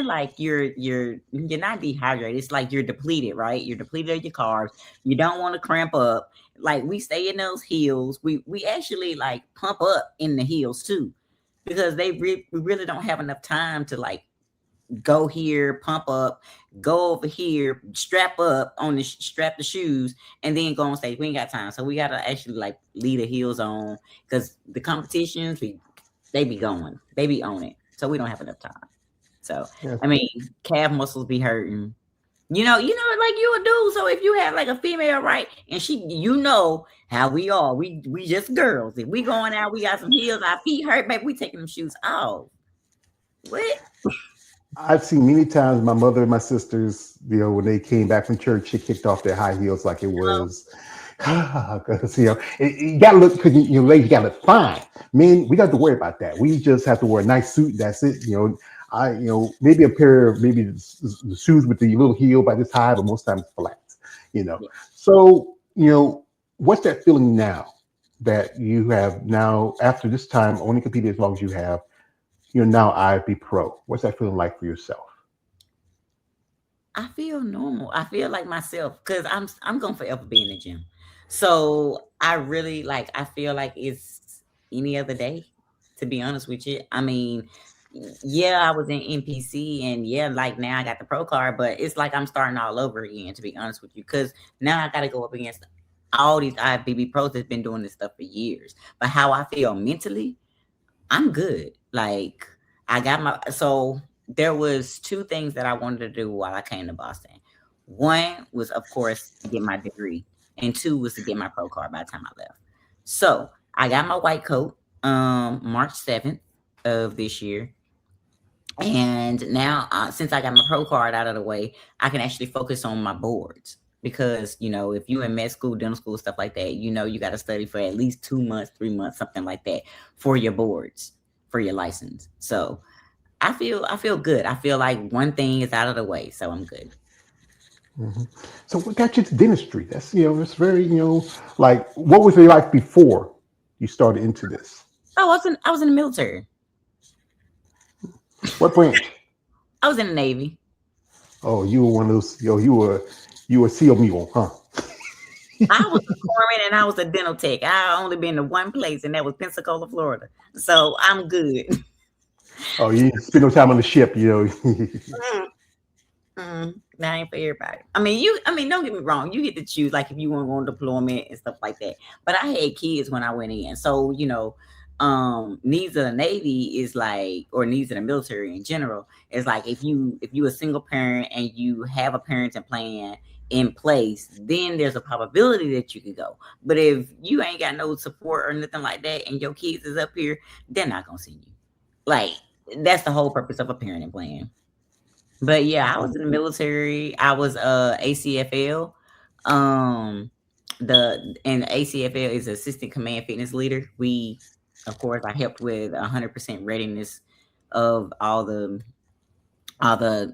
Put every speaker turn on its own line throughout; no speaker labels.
like you're not dehydrated. It's like you're depleted, right? You're depleted of your carbs. You don't want to cramp up. Like we stay in those heels. We actually like pump up in the heels too, because we really don't have enough time to like go here, pump up, go over here, strap up on the strap the shoes, and then go on stage. We ain't got time, so we gotta actually like leave the heels on because the competitions they be going, they be on it, so we don't have enough time. So
Yeah.
I mean, calf muscles be hurting. Like you a dude. So if you have like a female, right, and how we are, we just girls. If we going out, we got some heels, our feet hurt, baby. We taking them shoes off. What?
I've seen many times my mother and my sisters, when they came back from church, she kicked off their high heels like it was, because you got to look, because ladies got to look fine. Men, we got to worry about that. We just have to wear a nice suit. That's it. Maybe a pair of maybe the shoes with the little heel by this high, but most times flat. You know,
Yeah.
so what's that feeling now that you have now after this time only competed as long as you have? You're now IFB Pro. What's that feeling like for yourself?
I feel normal. I feel like myself because I'm gonna forever be in the gym. So I really like. I feel like it's any other day. To be honest with you, I mean, yeah, I was in NPC, and yeah, like now I got the pro card, but it's like I'm starting all over again. To be honest with you, because now I got to go up against all these IFBB pros that's been doing this stuff for years. But how I feel mentally, I'm good. Like I got my so there was two things that I wanted to do while I came to Boston. One was of course to get my degree, and two was to get my pro card by the time I left. So I got my white coat March 7th of this year. And now, since I got my pro card out of the way, I can actually focus on my boards. Because, if you in med school, dental school, stuff like that, you got to study for at least 2 months, 3 months, something like that for your boards, for your license. So I feel good. I feel like one thing is out of the way, so I'm good.
Hmm. So what got you to dentistry? That's it's very like what was your life before you started into this?
I was in the military.
What branch?
I was in the Navy.
Oh, you were one of those. You were SEAL mule, huh?
I was a corpsman and I was a dental tech. I only been to one place, and that was Pensacola, Florida. So I'm good.
Oh, you didn't spend no time on the ship,
That ain't for everybody. I mean, don't get me wrong. You get to choose, like, if you want to go on deployment and stuff like that. But I had kids when I went in, so needs of the Navy is like, or needs of the military in general is like, if you a single parent and you have a parenting plan in place, then there's a probability that you can go. But if you ain't got no support or nothing like that, and your kids is up here, they're not gonna send you. Like, that's the whole purpose of a parenting plan. But yeah, I was in the military. I was ACFL. Um and ACFL is Assistant Command Fitness Leader. Of course, I helped with 100% readiness of all the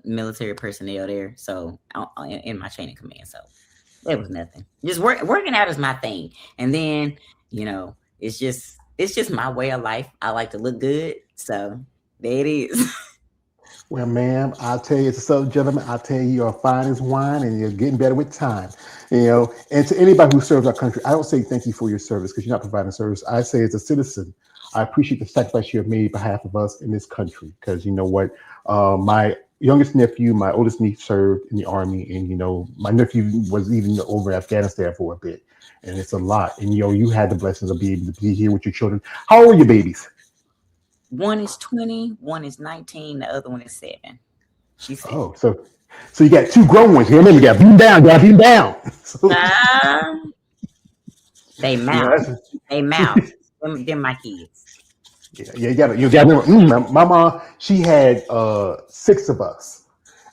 military personnel there. So in my chain of command, so it was nothing. Just working out is my thing. And then it's just my way of life. I like to look good, so there it is.
Well, ma'am, I'll tell you, it's a Southern gentleman. I'll tell you, you're fine as wine, and you're getting better with time. And to anybody who serves our country, I don't say thank you for your service because you're not providing service. I say, as a citizen, I appreciate the sacrifice you have made on behalf of us in this country. Because you know what, my youngest nephew, my oldest niece served in the army, and my nephew was even over in Afghanistan for a bit, and it's a lot. And you had the blessings of being able to be here with your children. How old are your babies?
One is 20, one is 19, the other one is 7. She's 7.
Oh, so you got two grown ones here. Remember, you got beat them down. So,
Uh, they
yeah,
mouth. They mouth. Them my kids.
yeah, you got to remember. My mom, she had six of us,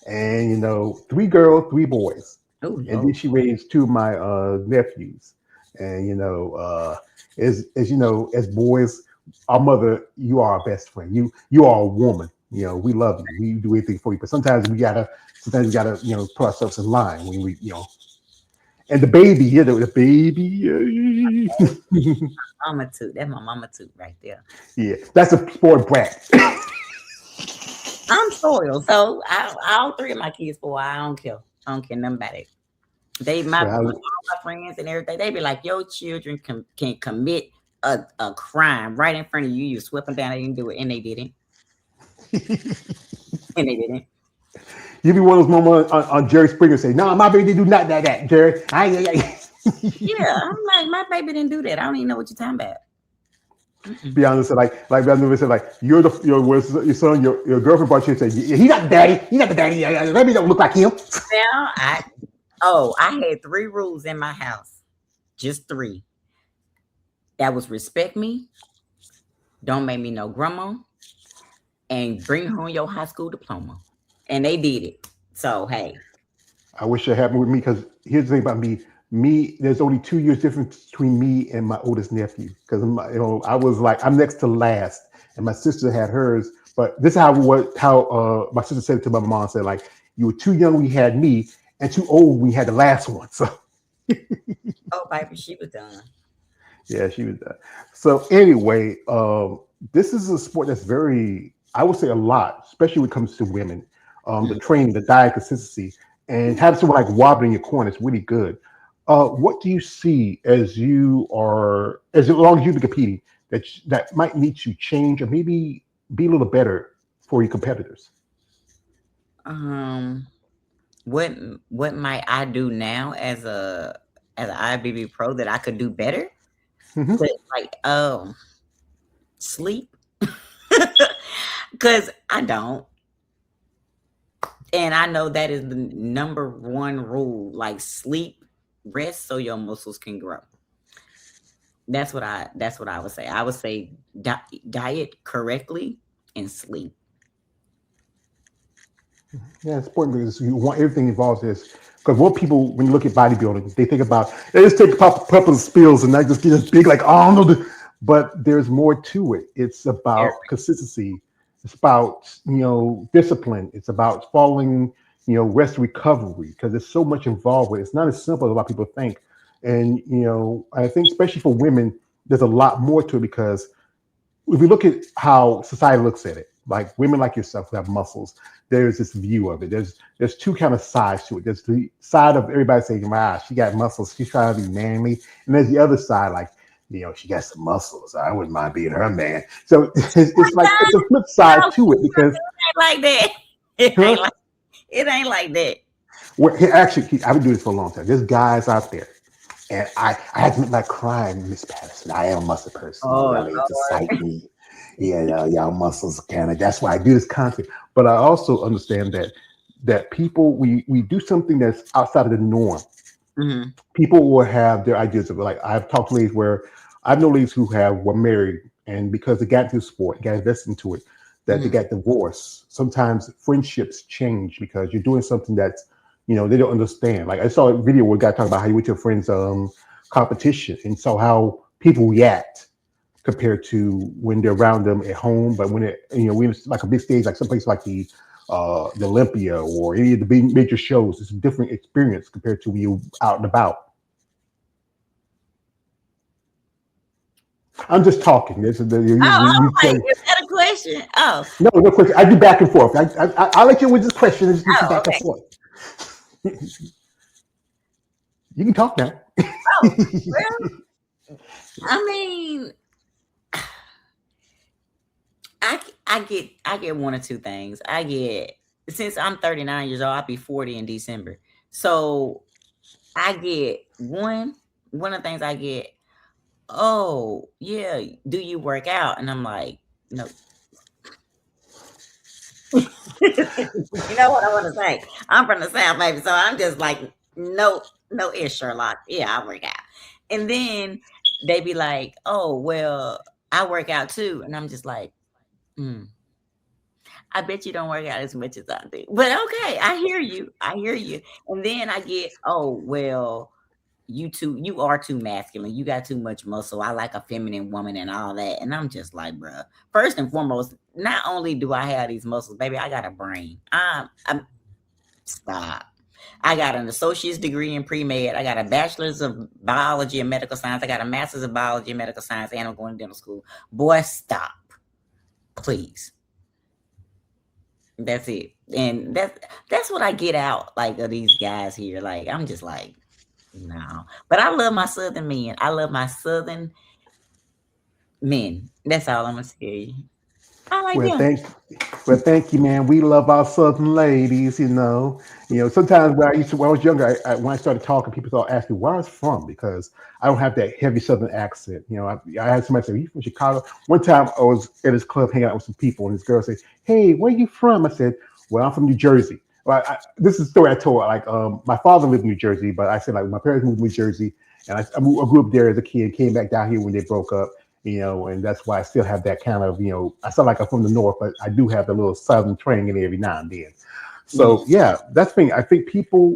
and three girls, three boys,
Oh
and then
Lord.
she raised two of my nephews, and as as boys, our mother, you are our best friend. You are a woman. We love you. We do anything for you, but sometimes we gotta put ourselves in line when we. And the baby here, the baby,
Mama too. That's my mama too right there.
yeah, that's a sport brat.
I'm spoiled, so all three of my kids, boy, I don't care. I don't care nothing about it. All
Well,
my friends and everything, they be like, your children can commit a crime right in front of you. You swept them down, they didn't do it, and they didn't, and they didn't.
you be one of those moments on Jerry Springer say, "No, my baby didn't do not that, Jerry."
Yeah, I'm like, my baby didn't do that. I don't even know what you're talking about. Mm-mm.
Be honest, like I never said, like your son, your girlfriend brought you and said, "He's not the daddy. He's not the daddy. Let me don't look like him."
Now I had three rules in my house, just three. That was respect me, don't make me no grandma, and bring home your high school diploma. And they did it. So hey,
I wish it happened with me because here's the thing about me. Me, there's only 2 years difference between me and my oldest nephew because I was like I'm next to last, and my sister had hers. But this is how my sister said it to my mom. Said like you were too young when you had me, and too old when you had the last one. So
oh baby, she was done.
yeah, she was done. So anyway, this is a sport that's very, I would say, a lot, especially when it comes to women. The training, the diet consistency, and having someone like wobbling in your corner is really good. What do you see as long as you've been competing, that might need to change or maybe be a little better for your competitors?
Um, what what might I do now as an IFBB pro that I could do better?
Hmm.
But like, sleep, because I don't, and I know that is the number one rule. Like sleep, rest, so your muscles can grow. That's what I would say. I would say diet correctly and sleep.
Yeah, it's important because you want everything involves this. Because what people, when you look at bodybuilding, they think about they just take purple spills and not just get as big like Arnold. But there's more to it. It's about consistency. It's about discipline. It's about following rest recovery because there's so much involved with it. It's not as simple as a lot of people think. And I think especially for women, there's a lot more to it because if we look at how society looks at it, like women like yourself who have muscles, there's this view of it. There's two kind of sides to it. There's the side of everybody saying, "Wow, she got muscles. She's trying to be manly," and there's the other side, like she got some muscles. I wouldn't mind being her man. So it's like it's a flip side
No,
to it because,
it ain't like that. It ain't
huh?
like it ain't like that.
Actually, I've been doing this for a long time. There's guys out there. And I had to make my crime, Miss Patterson. I am a muscle person.
Oh
Y'all need to
Lord.
cite me. Yeah, y'all muscles kind of. That's why I do this content. But I also understand that people we do something that's outside of the norm.
Hmm.
People will have their ideas of it. Like I've talked to ladies where I've known ladies who were married and because they got into the sport, got invested into it, that they
Hmm.
got divorced. Sometimes friendships change because you're doing something that's they don't understand. Like I saw a video where a guy talking about how you went to a friend's competition and saw how people react compared to when they're around them at home. But when when it's like a big stage, like someplace like the Olympia or any of the big major shows, it's a different experience compared to when you out and about. I'm just talking. This is
Oh,
you
like,
say
is that a question? Oh,
no, no question. I do back and forth. I let you with this question and just do some
oh,
back and
okay.
forth. You can talk now.
Oh, well, I mean, I get one or two things. I get since I'm 39 years old, I'll be 40 in December. So I get one of the things I get. Oh yeah, do you work out? And I'm like, no. You know what I want to say? I'm from the South, baby. So I'm just like, no, no ish, Sherlock. Yeah, I work out. And then they be like, oh, well, I work out too. And I'm just like, mm, I bet you don't work out as much as I do. But okay, I hear you. I hear you. And then I get, oh, well, you are too masculine. You got too much muscle. I like a feminine woman and all that. And I'm just like, bruh. First and foremost, not only do I have these muscles, baby, I got a brain. I'm stop. I got an associate's degree in pre-med. I got a bachelor's of biology and medical science. I got a master's of biology and medical science, and I'm going to dental school. Boy, stop, please. That's it. And that's what I get out like of these guys here. Like I'm just like, no. But I love my southern men. I love my southern men. That's all I'm gonna tell you. I like
Well,
them.
thank you, man. We love our Southern ladies, you know. Sometimes when I was younger, when I started talking, people started asking me where I was from because I don't have that heavy Southern accent. I had somebody say, "Are you from Chicago?" One time I was at this club hanging out with some people, and this girl said, "Hey, where you from?" I said, "Well, I'm from New Jersey." Well, this is the story I told. Like, my father lived in New Jersey, but I said like my parents moved to New Jersey, and I grew up there as a kid, came back down here when they broke up. And that's why I still have that kind of, I sound like I'm from the north, but I do have the little southern twang in there every now and then.
Yeah.
So yeah, that's the thing. I think people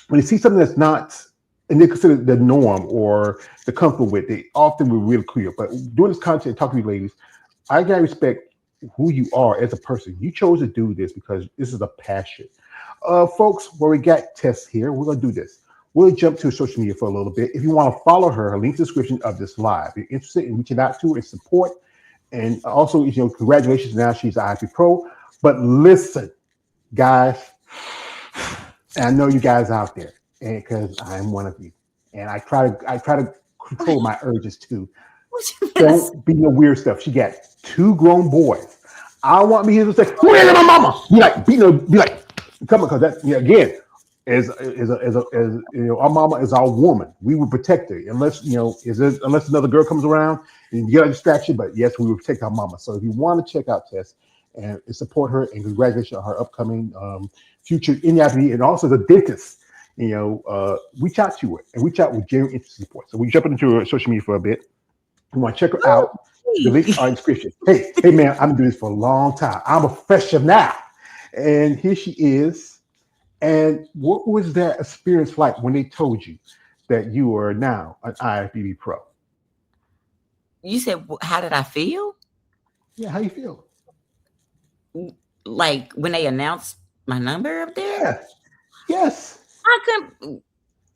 when they see something that's not and they consider the norm or the comfort with, they often will real clear. But doing this content, talking to you ladies, I gotta respect who you are as a person. You chose to do this because this is a passion. Folks, where we got Tess here, we're gonna do this. We'll jump to social media for a little bit. If you want to follow her link description of this live. If you're interested in reaching out to her and support, and also, congratulations, now she's an IP Pro. But listen, guys, and I know you guys out there, and because I'm one of you, and I try to control my urges too.
What you gonna say?
Don't be no weird stuff. She got two grown boys. I want me to say, "Who is my mama?" Be like, come on, because that, again, as our mama is our woman. We will protect her unless unless another girl comes around and you get a distraction. But yes, we will protect our mama. So if you want to check out Tess and support her, and congratulations on her upcoming future in IFBB, and also the dentist. Reach out to her and reach out with genuine interest and support. So we jump into her social media for a bit. You want to check her out. The links are in the description. Hey, man, I've been doing this for a long time. I'm a professional now. And here she is. And what was that experience like when they told you that you are now an IFBB Pro?
You said, how did I feel?
Yeah, how you feel?
Like when they announced my number up there?
Yeah, yes.
I couldn't.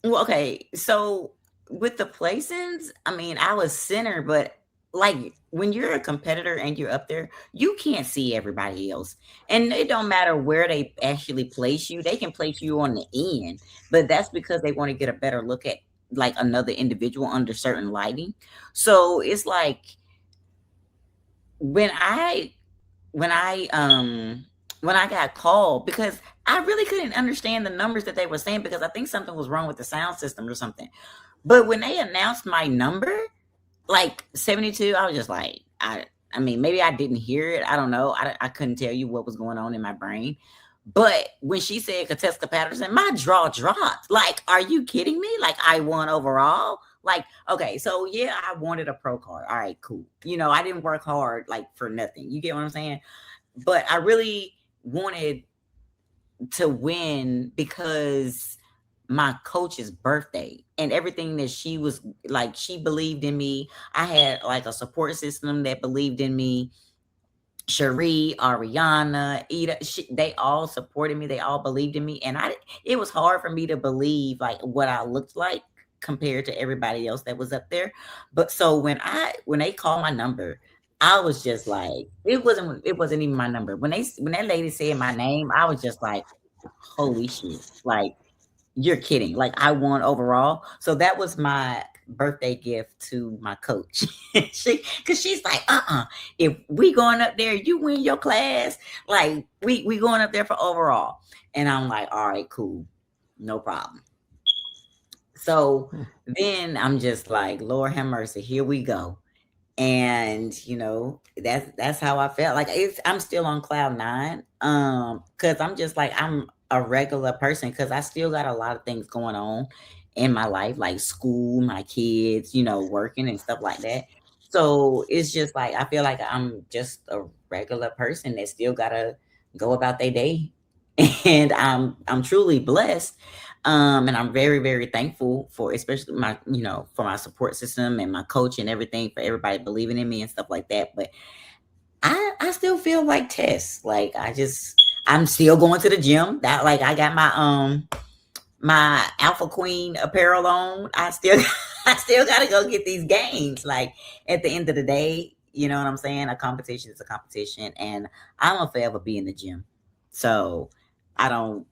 Well, okay, so with the placings, I mean, I was center, but like when you're a competitor and you're up there, you can't see everybody else. And it don't matter where they actually place you, they can place you on the end, but that's because they want to get a better look at like another individual under certain lighting. So it's like when I when I when I got called, because I really couldn't understand the numbers that they were saying because I think something was wrong with the sound system or something. But when they announced my number, like 72, I was just like, I mean, maybe I didn't hear it. I don't know. I couldn't tell you what was going on in my brain. But when she said Kateska Patterson, my jaw dropped. Like, are you kidding me? Like, I won overall. Like, okay, so yeah, I wanted a pro card. All right, cool. I didn't work hard like for nothing. You get what I'm saying? But I really wanted to win because my coach's birthday and everything that she was like, she believed in me. I had like a support system that believed in me. Cherie, Ariana, Ida, they all supported me. They all believed in me. And it was hard for me to believe like what I looked like compared to everybody else that was up there. But so when they called my number, I was just like, it wasn't even my number. When that lady said my name, I was just like, holy shit. Like, you're kidding. Like, I won overall. So that was my birthday gift to my coach. Cause she's like, if we going up there, you win your class. Like, we going up there for overall. And I'm like, all right, cool. No problem. So then I'm just like, Lord have mercy, here we go. And that's how I felt. Like, I'm still on cloud nine. Because I'm just like, I'm a regular person because I still got a lot of things going on in my life, like school, my kids, working and stuff like that. So it's just like I feel like I'm just a regular person that still gotta go about their day. And I'm truly blessed. And I'm very, very thankful for, especially for my support system and my coach and everything, for everybody believing in me and stuff like that. But I still feel like Tess. Like, I'm still going to the gym. That, like, I got my Alpha Queen apparel on. I still I still gotta go get these games. Like, at the end of the day, you know what I'm saying? A competition is a competition, and I'm gonna forever be in the gym. So I don't.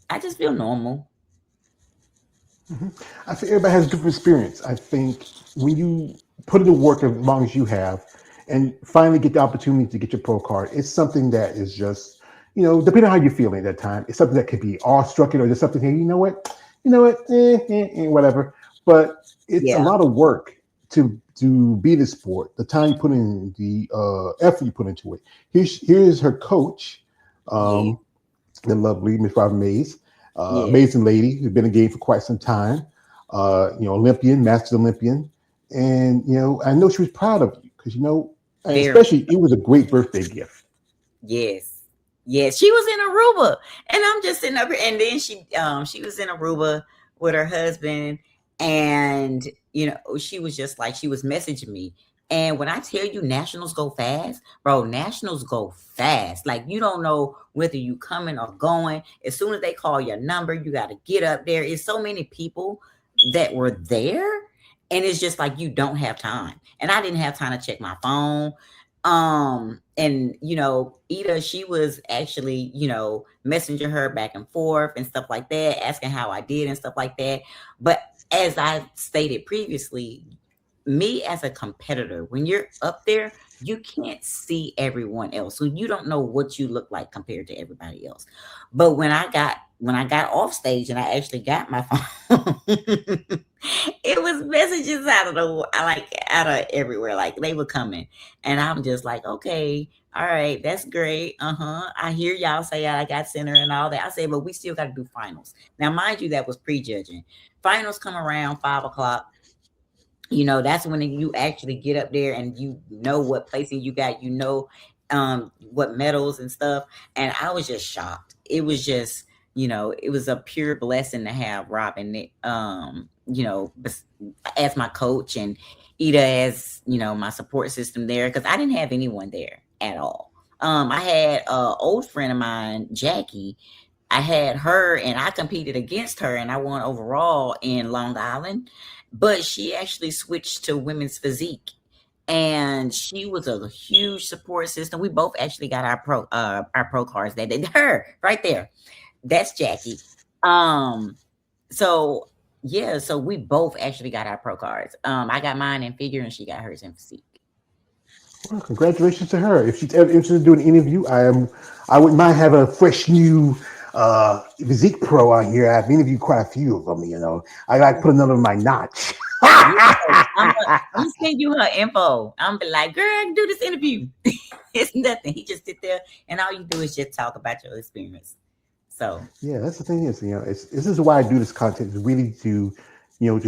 I just feel normal.
Mhm. I think everybody has a different experience. I think when you put in the work as long as you have, and finally get the opportunity to get your pro card, it's something that is just, depending on how you're feeling at that time, it's something that could be awestruck or just something. Hey, whatever. But it's a
Yeah.
lot of work to be the sport. The time you put in, the effort you put into it. Here's her coach.
Yeah.
Um, the lovely Miss Robin Mays,
Yeah.
amazing lady who's been in the game for quite some time. Olympian, Masters Olympian, and I know she was proud of you because and
Very.
especially it was a great birthday gift.
Yes. Yes. She was in Aruba. And I'm just sitting up here. And then she was in Aruba with her husband. And, she was just like, she was messaging me. And when I tell you nationals go fast, bro, nationals go fast. Like you don't know whether you coming or going. As soon as they call your number, you got to get up there. It's so many people that were there. And it's just like you don't have time. And I didn't have time to check my phone. And Ida, she was actually, messaging her back and forth and stuff like that, asking how I did and stuff like that. But as I stated previously, me as a competitor, when you're up there, you can't see everyone else. So you don't know what you look like compared to everybody else. But when I got off stage and I actually got my phone, it was messages out of out of everywhere. Like they were coming. And I'm just like, okay, all right, that's great. Uh-huh. I hear y'all say I got center and all that. I say, but we still got to do finals. Now, mind you, that was prejudging. Finals come around 5 o'clock. That's when you actually get up there and you know what placing you got, what medals and stuff. And I was just shocked. It was just, it was a pure blessing to have Robin, as my coach, and Ida as, my support system there. Cause I didn't have anyone there at all. I had a old friend of mine, Jackie. I had her and I competed against her and I won overall in Long Island, but she actually switched to women's physique and she was a huge support system. We both actually got our pro cards that day. Her right there. That's Jackie. Um so yeah, so we both actually got our pro cards. I got mine in figure and she got hers in physique.
Well, congratulations to her. If she's ever interested in doing an interview, I wouldn't mind having a fresh new physique pro on here. I've interviewed quite a few of them. I like put another in my notch.
Yeah, I'm gonna send you her info. I'm be like, girl, I can do this interview. It's nothing. He just sit there, and all you do is just talk about your experience. So
Yeah, that's the thing is, this is why I do this content is really to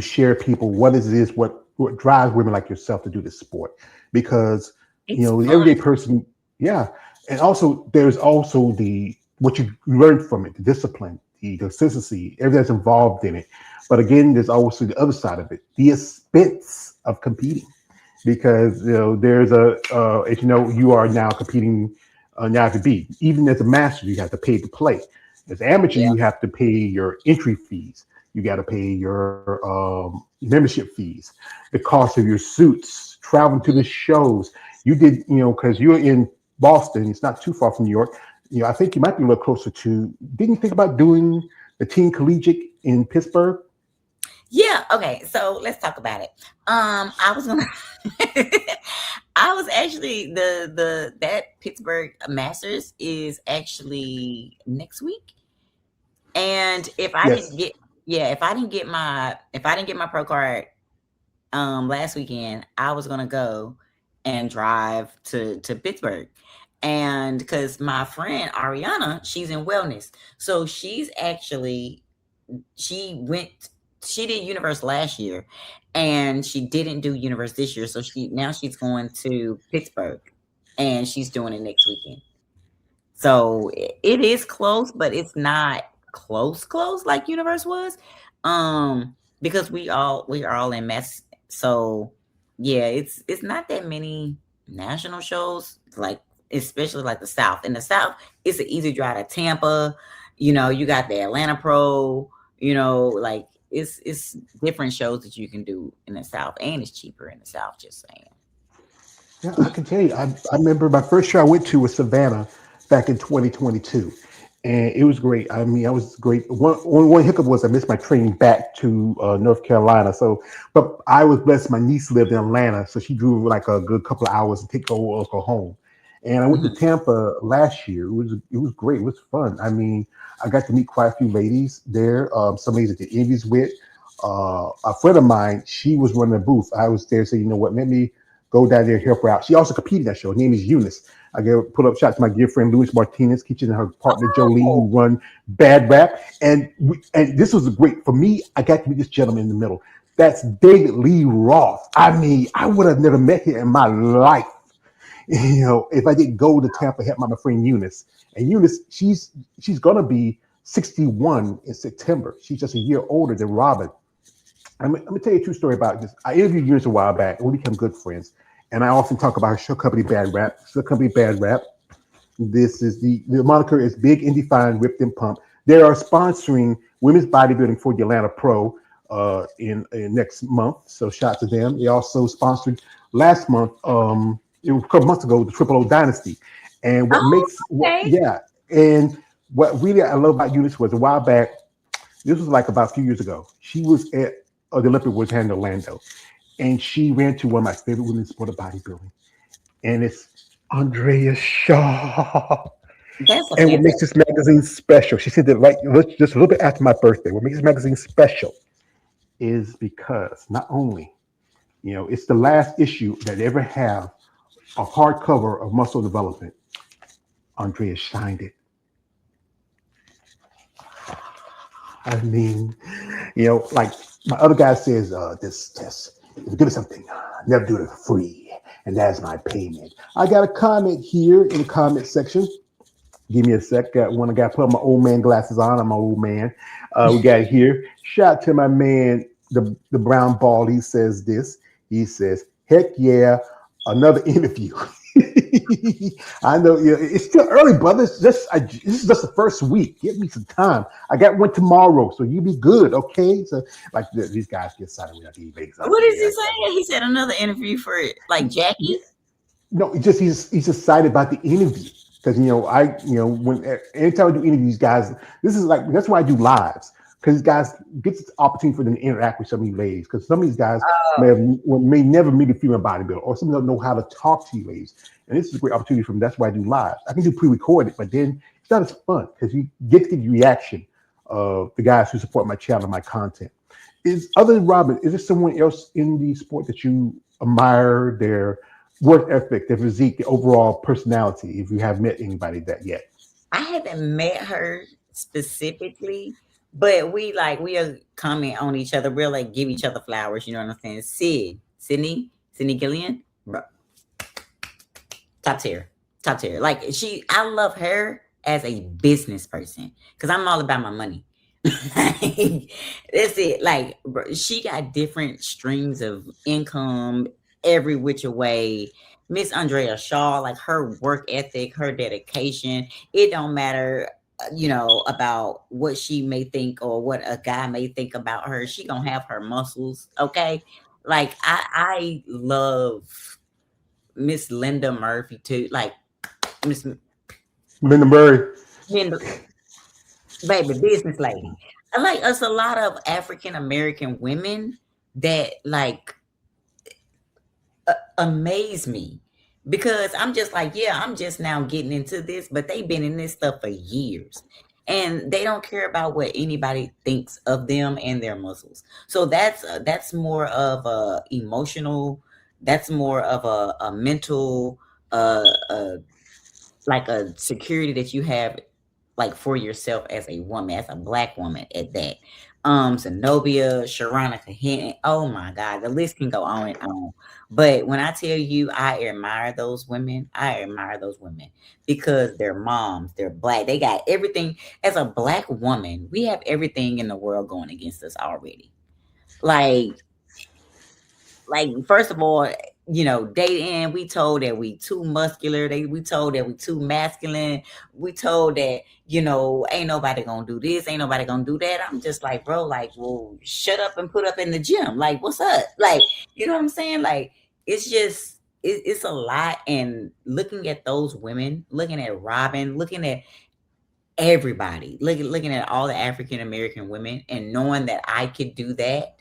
share people what it is, what drives women like yourself to do this sport, because
it's
the
fun.
everyday person, yeah, and also there's also the what you learn from it, the discipline, the consistency, everything that's involved in it. But again, there's also the other side of it, the expense of competing, because there's as you know, you are now competing on the IFBB. Even as a master, you have to pay to play. As amateur,
Yeah,
you have to pay your entry fees. You got to pay your membership fees, the cost of your suits, traveling to the shows. You did, because you're in Boston. It's not too far from New York. I think you might be a little closer to. Didn't you think about doing the teen collegiate in Pittsburgh?
yeah. Okay, so let's talk about it. I was gonna. I was actually that Pittsburgh Masters is actually next week, and if I didn't
Yes.
get yeah, if I didn't get my pro card last weekend, I was gonna go and drive to Pittsburgh. And because my friend Ariana, she's in wellness. So she went she did universe last year and she didn't do universe this year. So she's going to Pittsburgh and she's doing it next weekend. So it is close, but it's not close like Universe was. Because we are all in mess. So yeah, it's not that many national shows, like especially like the South. In the South, it's an easy drive to Tampa. You got the Atlanta Pro, like it's different shows that you can do in the South, and it's cheaper in the South, just saying.
Yeah, I can tell you. I remember my first show I went to was Savannah back in 2022. and it was great. I mean, I was great. One hiccup was I missed my training back to North Carolina. So, but I was blessed. My niece lived in Atlanta, so she drove like a good couple of hours to take her go home. And I went to
Mhm.
Tampa last year. It was great. It was fun. I mean, I got to meet quite a few ladies there. Some ladies that did interviews with. A friend of mine, she was running a booth. I was there, saying, you know what, let me go down there and help her out. She also competed in that show. Her name is Eunice. I gave put up shots to my dear friend Luis Martinez, teaching her partner Jolie,
Oh,
who run Bad Rap. And this was great for me. I got to meet this gentleman in the middle. That's David Lee Roth. I mean, I would have never met him in my life. If I didn't go to Tampa, help my friend Eunice. And Eunice, she's gonna be 61 in September. She's just a year older than Robin. I'm gonna tell you a true story about this. I interviewed Eunice a while back, and we became good friends. And I often talk about her show company Bad Rap. Show company Bad Rap. This is the moniker is Big and Defined, Ripped and Pumped. They are sponsoring women's bodybuilding for the Atlanta Pro in next month. So shout out to them. They also sponsored last month, a couple months ago, the Triple O Dynasty. And what
oh,
makes what
okay.
yeah, and what really I love about Eunice was a while back. This was like about a few years ago. She was at the Olympic was in Orlando, and she ran to one of my favorite women's sport of bodybuilding, and it's Andrea Shaw.
That's a
And what makes
fantastic.
this magazine special, she said that right just a little bit after my birthday, what makes this magazine special is because not only, it's the last issue that they ever have a hardcover of muscle development. Andrea signed it. I mean, like my other guy says, this test, if you give me something, never do it for free. And that's my payment. I got a comment here in the comment section. Give me a sec. Got one. I got to put my old man glasses on. I'm an old man. We got here. Shout out to my man, the brown ball. He says this. He says, "Heck yeah, another interview." I know. Yeah, it's still early, brother. This is just the first week. Give me some time. I got one tomorrow, so you be good, okay? So like these guys get excited when I get Vegas out
What is he
there.
saying? He said another interview for like
Yeah,
Jackie.
no, it's just he's excited about the interview because when anytime I do interviews, guys, this is like that's why I do lives because guys get the opportunity for them to interact with some of these ladies because some of these guys
Oh,
may never meet a female bodybuilder or some don't know how to talk to you ladies, and this is a great opportunity for them. That's why I do lives. I can do pre-recorded, but then it's not as fun because you get to get the reaction of the guys who support my channel, my content. Is other than Robin, is there someone else in the sport that you admire their work ethic, their physique, the overall personality, if you have met anybody that yet?
I haven't met her specifically, but we are comment on each other. We'll like give each other flowers. You know what I'm saying? Sydney Gillian, bro, top tier, top tier. Like I love her as a business person because I'm all about my money. That's it. Like bro, she got different streams of income every which way. Miss Andrea Shaw, like her work ethic, her dedication. It don't matter, about what she may think or what a guy may think about her. She gonna have her muscles, okay? Like I love Miss Linda Murphy too. Like Miss
Linda Murray.
Linda, baby, business lady. I like us a lot of African American women that like amaze me because I'm just like, yeah, I'm just now getting into this, but they've been in this stuff for years. And they don't care about what anybody thinks of them and their muscles. So that's more of a emotional, that's more of a mental, uh, like a security that you have like for yourself as a woman, as a black woman at that. Zenobia, Sharonica Hinton, oh my God, the list can go on and on. But when I tell you I admire those women because they're moms, they're black, they got everything. As a black woman, we have everything in the world going against us already. Like first of all, dating, we told that we too muscular, we told that we too masculine, we told that, ain't nobody gonna do this, ain't nobody gonna do that. I'm just like, bro, like, well, shut up and put up in the gym. Like, what's up? Like, you know what I'm saying? Like, it's just it's a lot. And looking at those women, looking at Robin, looking at everybody looking at all the African American women and knowing that I could do that,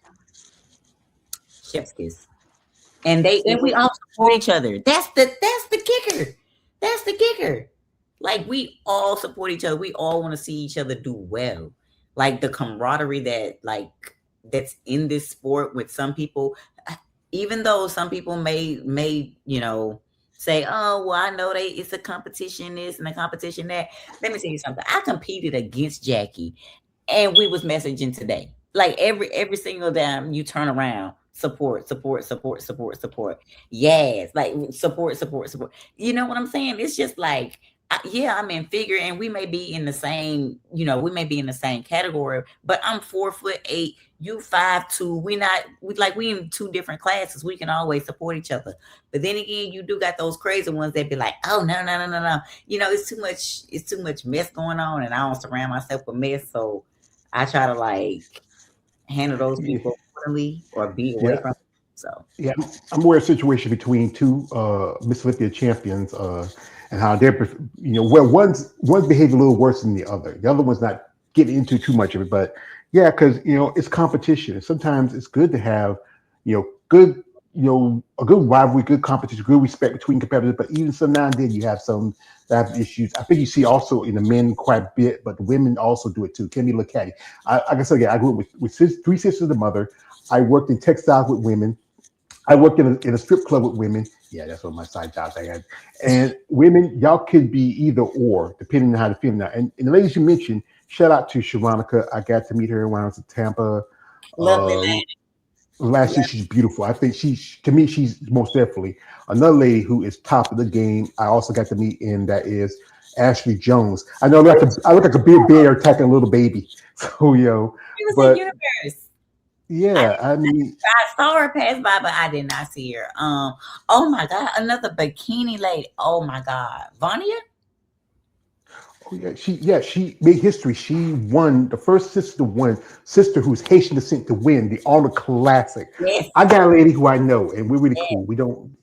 chef's kiss. And we all support each other. That's the kicker. That's the kicker. Like we all support each other. We all want to see each other do well. Like the camaraderie that's in this sport with some people, even though some people may say, oh well, I know it's a competition this and a competition that. Let me tell you something. I competed against Jackie and we was messaging today. Like every single time you turn around, support, support, support, support, support. Yes, like support, support, support. You know what I'm saying? It's just like, yeah, I'm in figure, and we may be in the same, we may be in the same category, but I'm 4'8", you 5'2". We in two different classes. We can always support each other. But then again, you do got those crazy ones that be like, oh no, no, no, no, no. It's too much. It's too much mess going on, and I don't surround myself with mess. So I try to like handle those
Yeah,
people accordingly or be away
yeah,
from them. So
yeah. I'm aware of a situation between two Miss Olympia champions, and how they're, well, one's behaving a little worse than the other. The other one's not getting into too much of it, but yeah, because it's competition. And sometimes it's good to have, good, a good rivalry, good competition, good respect between competitors. But even some now and then, you have some that have issues. I think you see also in the men quite a bit, but the women also do it too. Kimmy Latati. Like I said, yeah, I grew up with three sisters and a mother. I worked in textiles with women. I worked in a strip club with women. Yeah, that's one of my side jobs I had. And women, y'all could be either or, depending on how to feel now. And the ladies you mentioned, shout out to Sharonica. I got to meet her when I was in Tampa
lovely
uh,
lady.
last year.
Love,
She's beautiful. I think to me, she's most definitely another lady who is top of the game. I also got to meet, and that is Ashley Jones. I know I look like a big bear attacking a little baby. So,
she was in
but
universe. I
yeah, I mean,
I saw her pass by, but I did not see her. Oh my god, another bikini lady. Oh my god, Vania.
oh yeah, she made history. She won the first sister who's Haitian descent to win the Honor Classic.
Yes,
I got a lady who I know, and we're really
yes.
cool. We don't.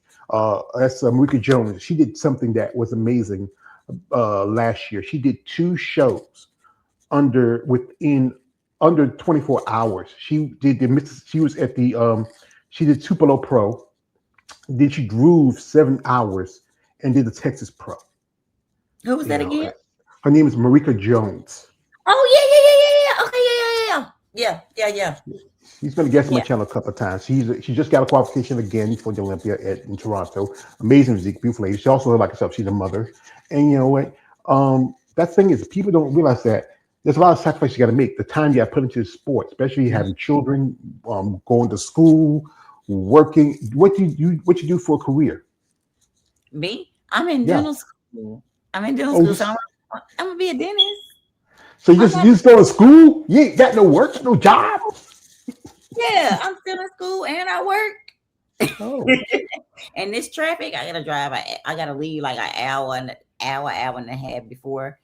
That's Marika Jones. She did something that was amazing last year. She did two shows within under 24 hours. She did she was at the she did Tupelo Pro. Then she drove 7 hours and did the Texas Pro.
Who was
You
that
know,
again?
her name is Marika Jones.
Oh yeah, yeah, yeah, yeah, yeah. Okay, yeah, yeah, yeah, yeah, yeah, yeah,
She's been a guest on my
yeah.
channel a couple of times. She just got a qualification again for the Olympia in Toronto. Amazing physique, beautiful lady. She also, like herself, she's a mother. And you know what? That thing is, people don't realize that there's a lot of sacrifices you got to make. The time you got to put into the sport, especially
Mhm.
having children, going to school, working. What you do for a career?
Me, I'm in
Yeah.
dental school. I'm in dental
Oh,
school, so I'm gonna be a dentist.
so you
I'm
just
about
you just go to school? You ain't got no work, no job.
yeah. I'm still in school and I work.
Oh,
And this traffic, I gotta drive. I gotta leave like an hour hour and a half before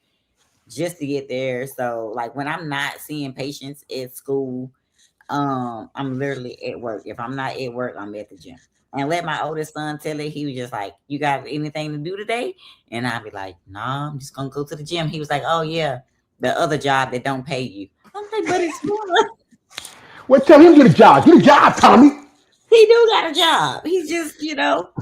just to get there. So like when I'm not seeing patients at school, I'm literally at work. If I'm not at work, I'm at the gym. And let my oldest son tell it, he was just like, "You got anything to do today?" And I'd be like, "Nah, I'm just gonna go to the gym." He was like, "Oh yeah, the other job that don't pay you." I'm like, "But it's fun."
well, tell him get a job. Get a job, Tommy.
He do got a job. He's just,
Well,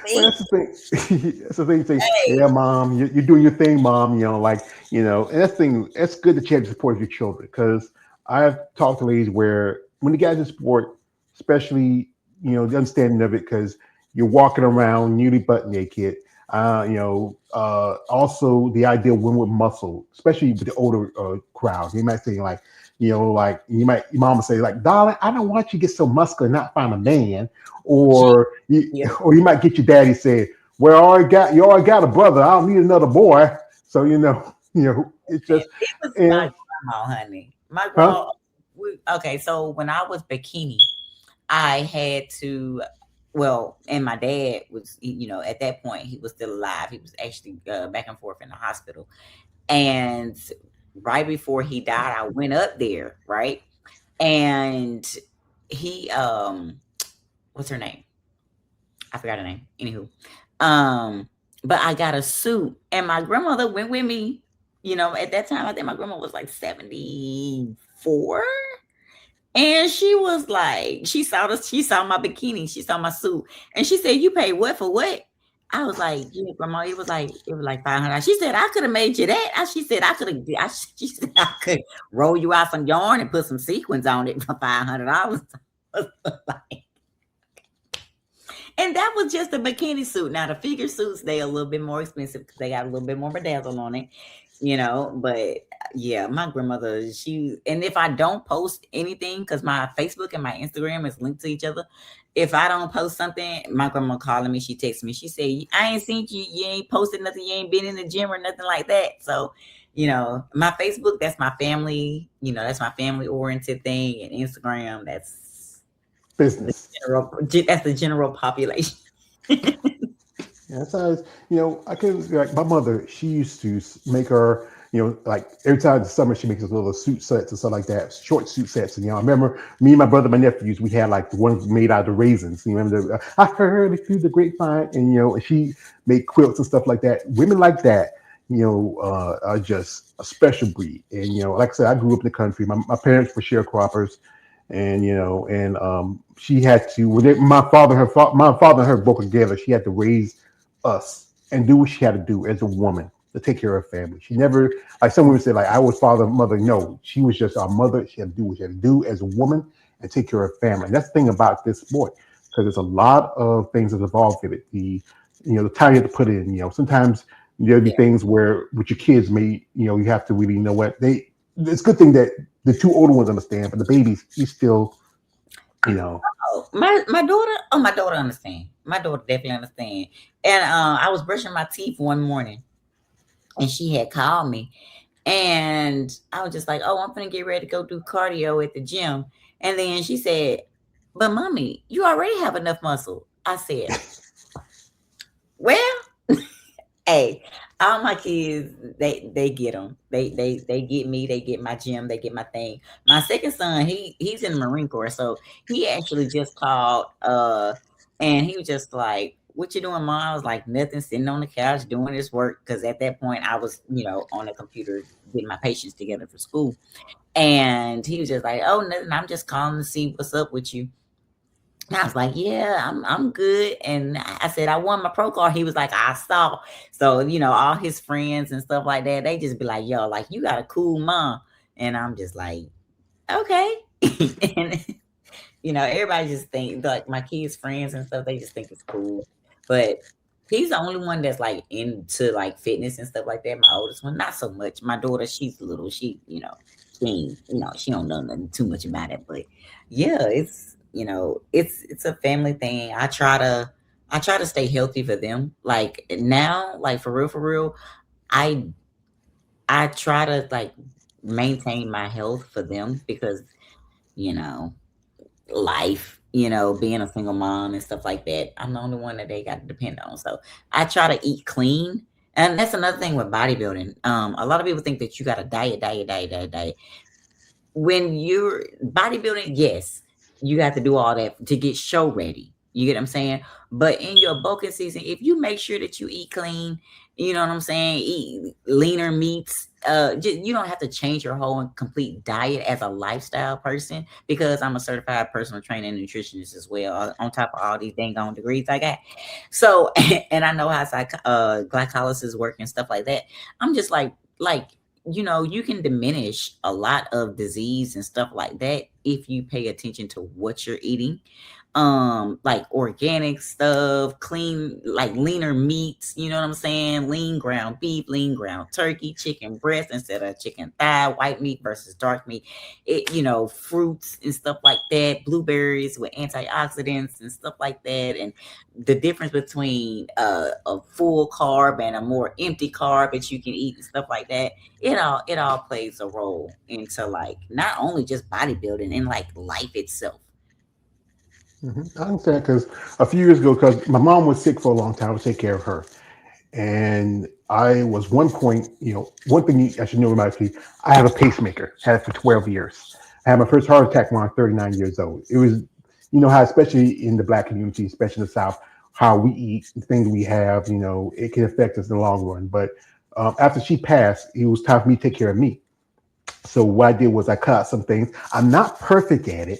he,
that's the thing. That's the thing. You say,
hey,
yeah, mom, you're doing your thing, mom. And that's the thing. That's good that you have the support of your children because I've talked to ladies where when the guys in sport, especially, the understanding of it, because you're walking around nearly butt naked. Also the idea of women with muscle, especially with the older crowd. They might say like, your mama say like, darling, I don't want you to get so muscular and not find a man,
gee,
or you,
yeah.
or you might get your daddy say, well, you already got a brother. I don't need another boy. So it's just
It was my
and
grandma, honey. My
huh?
grandma. Okay, so when I was bikini, I had to. Well, and my dad was, at that point he was still alive. He was actually back and forth in the hospital, and right before he died, I went up there, right, and he, what's her name? I forgot her name. Anywho, um, but I got a suit, and my grandmother went with me. At that time, I think my grandma was like 74. And she was like, she saw my bikini, she saw my suit, and she said, "You paid what for what?" I was like, "Yeah, grandma, it was like $500." She said, "I could have made you that." She said, "I could have." She said, "I could roll you out some yarn and put some sequins on it for $500." And that was just a bikini suit. Now the figure suits, they a little bit more expensive because they got a little bit more bedazzle on it. But yeah, my grandmother, and if I don't post anything, because my Facebook and my Instagram is linked to each other, if I don't post something, my grandma calling me, she texts me, she said, "I ain't seen you, you ain't posted nothing, you ain't been in the gym or nothing like that." So, my Facebook, that's my family oriented thing, and Instagram, the
Business.
that's the general population.
Yeah, that's how I can like my mother. She used to make her, like every time the summer she makes us little suit sets and stuff like that, short suit sets. And I remember me and my brother, my nephews, we had like the ones made out of the raisins. You remember? I heard it through the grapevine, and she made quilts and stuff like that. Women like that, are just a special breed. And like I said, I grew up in the country. My parents were sharecroppers, and she had to. My father and her both together. She had to raise us and do what she had to do as a woman to take care of her family. She never, like some women say, like I was father, mother. No, she was just our mother. She had to do what she had to do as a woman and take care of her family. And that's the thing about this sport, because there's a lot of things that involved in it. The time you have to put in. Sometimes there'll be
Yeah.
things where with your kids, may you have to really know what they. It's a good thing that the two older ones understand, but the babies, you still, you know,
Oh, my daughter understand. My daughter definitely understand. And I was brushing my teeth one morning, and she had called me, and I was just like, "Oh, I'm gonna get ready to go do cardio at the gym." And then she said, "But mommy, you already have enough muscle." I said, "Well, hey, all my kids, they get them. They get me. They get my gym. They get my thing. My second son, he's in the Marine Corps, so he actually just called, and he was just like, "What you doing, mom?" I was like, "Nothing, sitting on the couch doing this work." Because at that point, I was, on the computer getting my patients together for school, and he was just like, "Oh, nothing. I'm just calling to see what's up with you." And I was like, "Yeah, I'm good." And I said, "I won my pro card." He was like, "I saw." So, all his friends and stuff like that, they just be like, "Yo, like you got a cool mom." And I'm just like, "Okay." And everybody just think like my kids' friends and stuff, they just think it's cool. But he's the only one that's like into like fitness and stuff like that. My oldest one, not so much. My daughter, she's little. She don't know nothing too much about it. But yeah, it's a family thing. I try to stay healthy for them. Like now, like for real, I I try to like maintain my health for them because you know life, being a single mom and stuff like that. I'm the only one that they got to depend on. So I try to eat clean. And that's another thing with bodybuilding. A lot of people think that you got to diet, diet, diet, diet, diet. When you're bodybuilding, yes, you got to do all that to get show ready. You get what I'm saying? But in your bulking season, if you make sure that you eat clean, you know what I'm saying? Eat leaner meats. You don't have to change your whole and complete diet as a lifestyle person because I'm a certified personal trainer and nutritionist as well. On top of all these dang on degrees I got, so and I know how glycolysis work and stuff like that. I'm just like you can diminish a lot of disease and stuff like that if you pay attention to what you're eating. Like organic stuff, clean, like leaner meats, you know what I'm saying? Lean ground beef, lean ground turkey, chicken breast instead of chicken thigh, white meat versus dark meat. Fruits and stuff like that, blueberries with antioxidants and stuff like that. And the difference between a full carb and a more empty carb that you can eat and stuff like that, it all plays a role into like not only just bodybuilding and like life itself.
I understand because a few years ago, because my mom was sick for a long time, I would take care of her. And I was one point, one thing I should know about me, I have a pacemaker, had it for 12 years. I had my first heart attack when I was 39 years old. It was, how, especially in the Black community, especially in the South, how we eat, the things we have, it can affect us in the long run. But After she passed, it was time for me to take care of me. So what I did was I cut out some things. I'm not perfect at it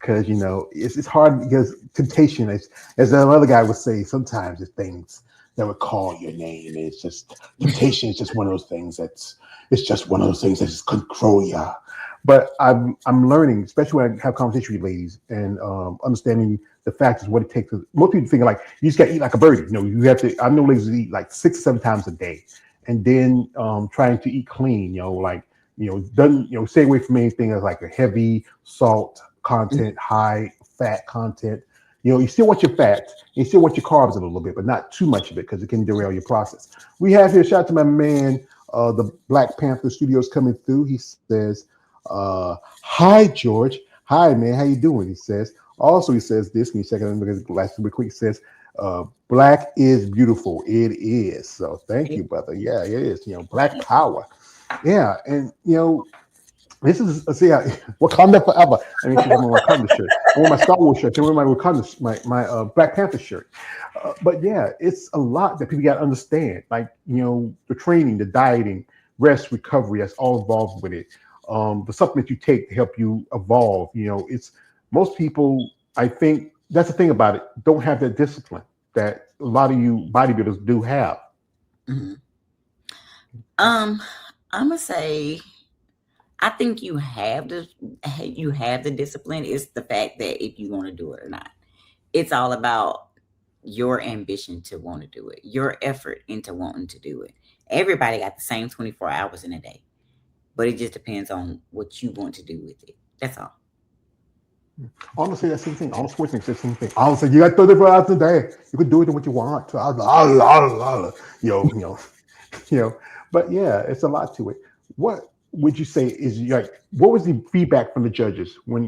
because it's hard because temptation, as another guy would say, sometimes it's things that would call your name. It's just temptation is just one of those things it's just one of those things that just control you. But I'm learning, especially when I have conversations with ladies and understanding the factors, what it takes. Most people think like you just got to eat like a birdie. You have to. I know ladies eat like 6 or 7 times a day, and then trying to eat clean. Doesn't stay away from anything that's like a heavy salt content, high fat content. You still want your fats, you still want your carbs a little bit, but not too much of it because it can derail your process. We have here, shout out to my man, the Black Panther Studios coming through. He says, "Hi George, hi man, how you doing?" He says. Also, he says this. Can you check it out? Because last week quick, he says, "Black is beautiful. It is." So thank you, brother. Yeah, it is. Black power. Yeah, and this is see Wakanda forever. I mean, she's wearing my Wakanda shirt. I wear my Star Wars shirt. I wear my Wakanda, my Black Panther shirt. But yeah, it's a lot that people got to understand. Like the training, the dieting, rest, recovery. That's all involved with it. The supplements you take to help you evolve. It's most people. I think that's the thing about it. Don't have that discipline that a lot of you bodybuilders do have.
Mm-hmm. I'm gonna say I think you have the discipline. It's the fact that if you want to do it or not. It's all about your ambition to want to do it, your effort into wanting to do it. Everybody got the same 24 hours in a day, but it just depends on what you want to do with it. That's all.
Honestly, that's the same thing. All sports things, the same thing. Honestly, you got 34 hours a day. You can do it what you want. You know, you know. But yeah, it's a lot to it. What would you say is like? What was the feedback from the judges when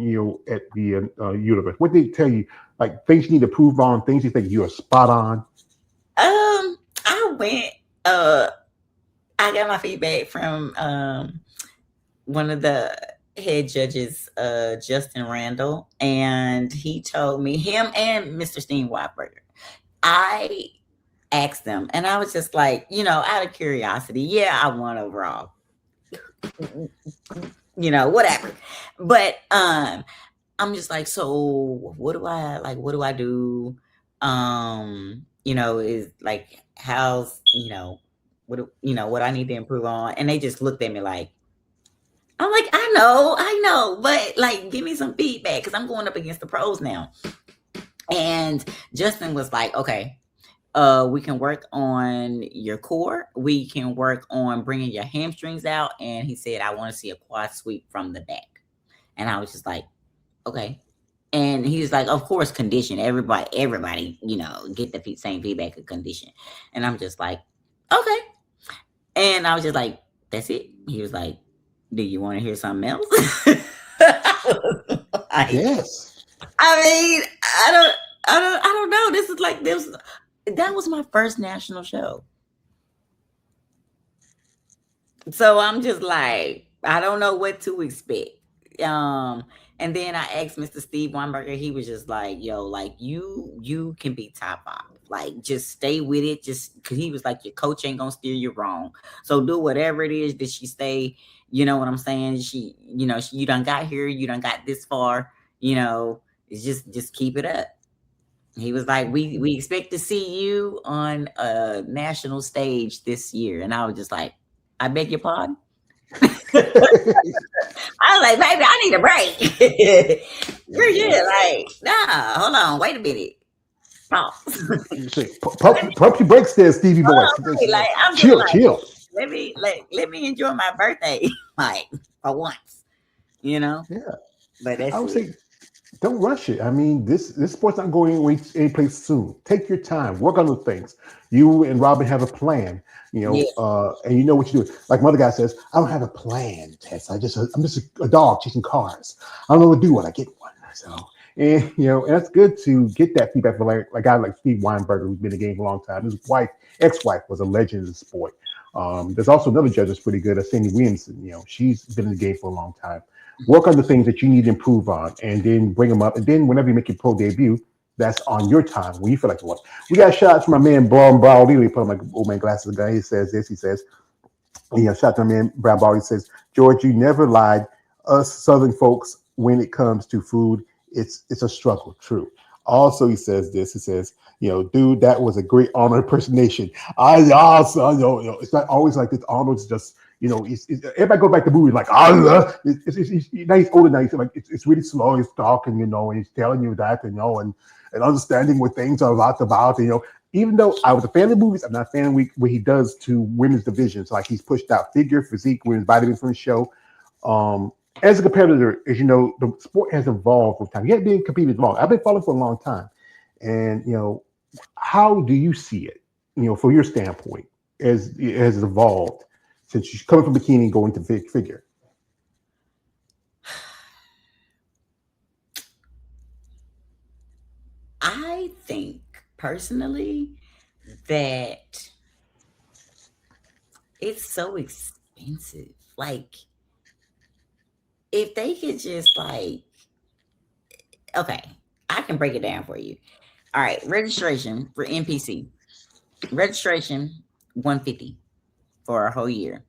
at the universe? What did they tell you? Like things you need to prove on, things you think you are spot on.
I went. Uh, I got my feedback from one of the head judges, Justin Randall, and he told me him and Mr. Steen Watberger. I asked them, and I was just like, out of curiosity, yeah, I won overall, whatever. But I'm just like, so what do I like? What do I do? Is like, how's what I need to improve on? And they just looked at me like, I'm like, I know, but like, give me some feedback because I'm going up against the pros now. And Justin was like, okay, we can work on your core. We can work on bringing your hamstrings out. And he said, I want to see a quad sweep from the back. And I was just like, okay. And he's like, of course, condition. Everybody, get the same feedback of condition. And I'm just like, okay. And I was just like, that's it. He was like, do you want to hear something else?
Yes.
I mean, I don't know. This is like this. That was my first national show, so I'm just like, I don't know what to expect. Um, and then I asked Mr. Steve Weinberger. He was just like, "Yo, like you can be top 5. Like, just stay with it. Just because he was like, your coach ain't gonna steer you wrong. So do whatever it is that she say. You know what I'm saying? You done got here. You done got this far. It's just keep it up." He was like, we expect to see you on a national stage this year. And I was just like, I beg your pardon? I was like, baby, I need a break. Yeah, like, nah, hold on, wait a minute. Pause.
Pump your brakes there, Stevie boy.
Right, like, I'm just
Chill,
like,
chill.
let me enjoy my birthday, like, for once, you know.
Yeah,
But
I
that's
would
it.
say don't rush it. I mean, this sport's not going any place soon. Take your time, work on the things. You and Robin have a plan,
Yeah.
and you know what you're doing. Like mother guy says, I don't have a plan, Tess. I'm just a dog chasing cars. I don't know what to do when I get one. So, and and that's good to get that feedback from like a guy like Steve Weinberger, who's been in the game for a long time. His ex-wife, was a legend in the sport. There's also another judge that's pretty good, Sandy Williamson. She's been in the game for a long time. Work on the things that you need to improve on, and then bring them up. And then whenever you make your pro debut, that's on your time when you feel like watching. We got shots from my man Brown Browdy. We put on my old man glasses again. He says this. He says, shout out to my man Brown Browdy. He says, George, you never lied. Us Southern folks, when it comes to food, it's a struggle. True. Also, he says this. He says, dude, that was a great Arnold impersonation. I also, it's not always like this. Arnold's just, everybody go back to movies like, now he's older now. He's like, it's really slow. He's talking, and he's telling you that, and understanding what things are about. Even though I was a fan of the movies, I'm not a fan of what he does to women's divisions. Like he's pushed out figure, physique, women's vitamins from the show. As a competitor, as you know, the sport has evolved over time. You have been competing long. I've been following for a long time. And, how do you see it, from your standpoint, as it has evolved since you're coming from bikini and going to figure?
I think personally that it's so expensive. Like, if they could just like, okay, I can break it down for you. All right, registration for NPC, registration 150 for a whole year,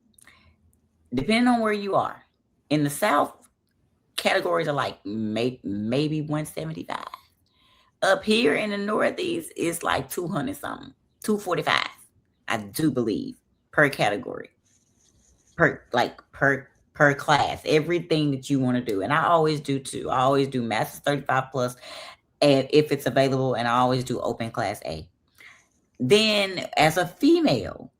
depending on where you are. In the South, categories are like maybe 175. Up here in the Northeast, it's like 200 something, 245. I do believe per category, per class, everything that you want to do. And I always do too. I always do Masters 35 plus, and if it's available, and I always do open class A. Then as a female,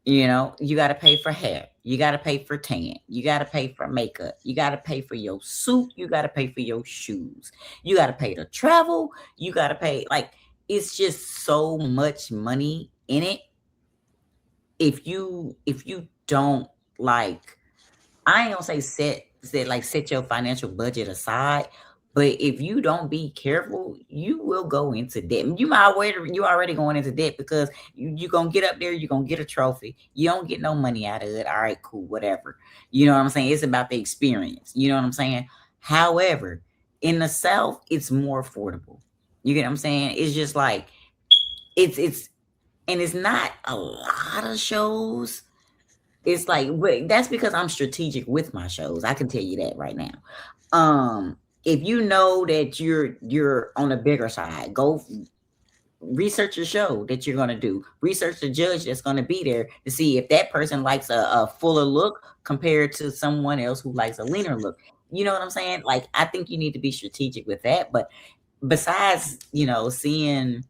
you got to pay for hair, you got to pay for tan, you got to pay for makeup, you got to pay for your suit, you got to pay for your shoes, you got to pay to travel, you got to pay, like, it's just so much money in it. If you don't, like, I ain't gonna say set your financial budget aside, but if you don't be careful, you will go into debt. You already going into debt because you gonna get up there, you gonna get a trophy. You don't get no money out of it. All right, cool, whatever. You know what I'm saying? It's about the experience. You know what I'm saying? However, in the South, it's more affordable. You get what I'm saying? It's just like it's and it's not a lot of shows. It's like, but that's because I'm strategic with my shows. I can tell you that right now. If you know that you're on the bigger side, go research your show that you're gonna do. Research the judge that's gonna be there to see if that person likes a fuller look compared to someone else who likes a leaner look. You know what I'm saying? Like, I think you need to be strategic with that. But besides, seeing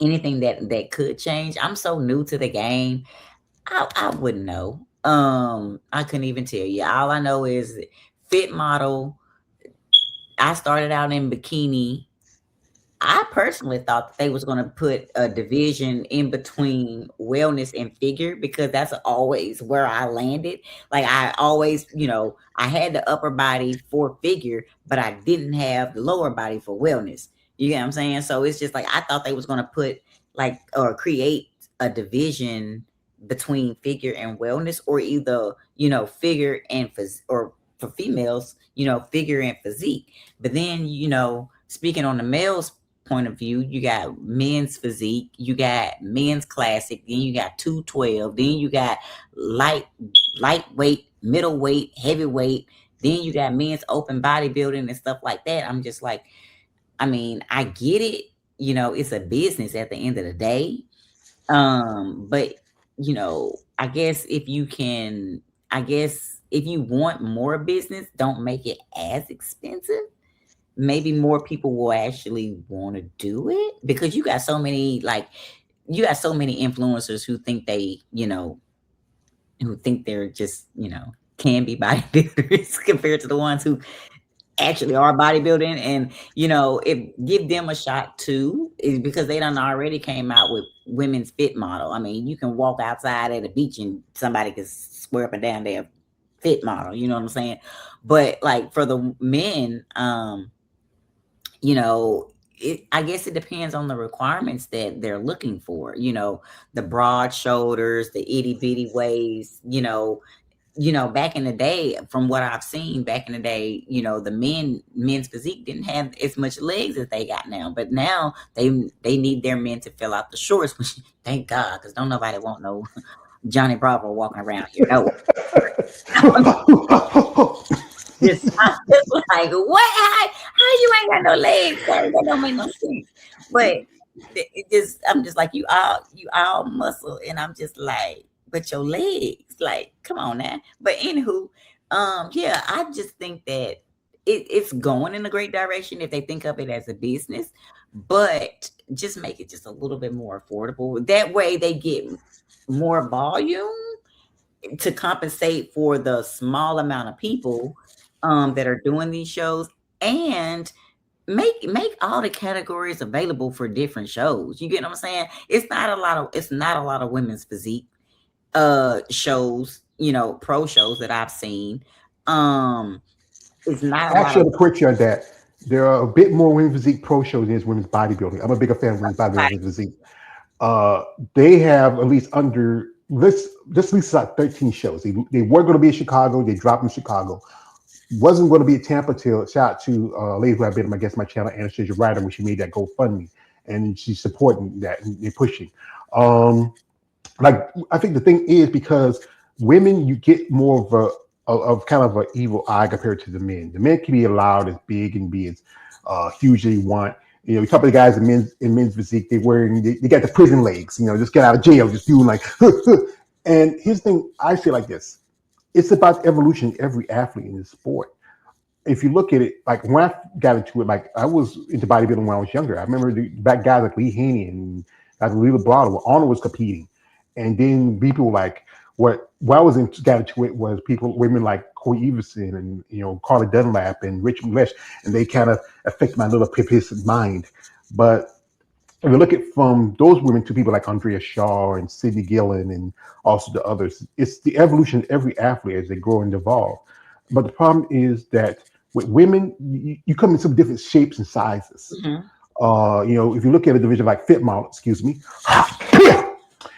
anything that could change, I'm so new to the game. I wouldn't know. I couldn't even tell you. All I know is fit model. I started out in bikini. I personally thought that they was going to put a division in between wellness and figure because that's always where I landed. Like, I always, I had the upper body for figure, but I didn't have the lower body for wellness. You get what I'm saying? So it's just like I thought they was going to put like or create a division between figure and wellness, or either figure and or for females, figure and physique. But then, speaking on the males point of view, you got men's physique, you got men's classic, then you got 212, then you got lightweight, middleweight, heavyweight, then you got men's open bodybuilding and stuff like that. I'm just like, I mean, I get it, it's a business at the end of the day. But I guess if you want more business, don't make it as expensive. Maybe more people will actually want to do it because you got so many influencers who think who think they're just, can be bodybuilders compared to the ones who actually are bodybuilding. And if give them a shot too, is because they done already came out with women's fit model. I mean, you can walk outside at a beach and somebody can swear up and down their fit model, you know what I'm saying? But like for the men, you know I guess it depends on the requirements that they're looking for, the broad shoulders, the itty bitty waist, back in the day, from what I've seen back in the day, the men's physique didn't have as much legs as they got now. But now they need their men to fill out the shorts, which thank God, because don't nobody want no Johnny Bravo walking around here. No, I'm just like, what? How you ain't got no legs? That don't make no sense. But I'm just like, you all muscle, and I'm just like, but your legs, like, come on now. But anywho, yeah, I just think that it's going in a great direction if they think of it as a business, but just make it just a little bit more affordable. That way, they get more volume to compensate for the small amount of people that are doing these shows, and make all the categories available for different shows. You get what I'm saying? It's not a lot of women's physique shows, pro shows that I've seen. Um it's not a lot
Actually,
of
to correct you on that, there are a bit more women's physique pro shows than women's bodybuilding. I'm a bigger fan of women's bodybuilding
like
than physique. Uh, they have at least under this least like 13 shows. They were going to be in Chicago. They dropped in Chicago. Wasn't going to be in Tampa till shout out to lady who I've been on my guest my channel, Anastasia Ryder, when she made that GoFundMe, and she's supporting that and they're pushing. Um, like I think the thing is because women you get more of a of kind of an evil eye compared to the men. The men can be allowed as big and be as huge as they want. A couple of guys in men's physique, they got the prison legs. Just get out of jail, just doing like. And here's the thing, I feel like this: it's about evolution. Every athlete in the sport. If you look at it, like when I got into it, like I was into bodybuilding when I was younger. I remember back guys like Lee Haney and like Lee Labrada, where Arnold was competing, and then people like what I was got into it was women like Corey Everson and Carla Dunlap and Richard Lesh, and they kind of affect my little pippish mind. But if you look at from those women to people like Andrea Shaw and Sydney Gillen and also the others, it's the evolution of every athlete as they grow and evolve. But the problem is that with women, you come in some different shapes and sizes.
mhm.
If you look at a division like fit model, excuse me,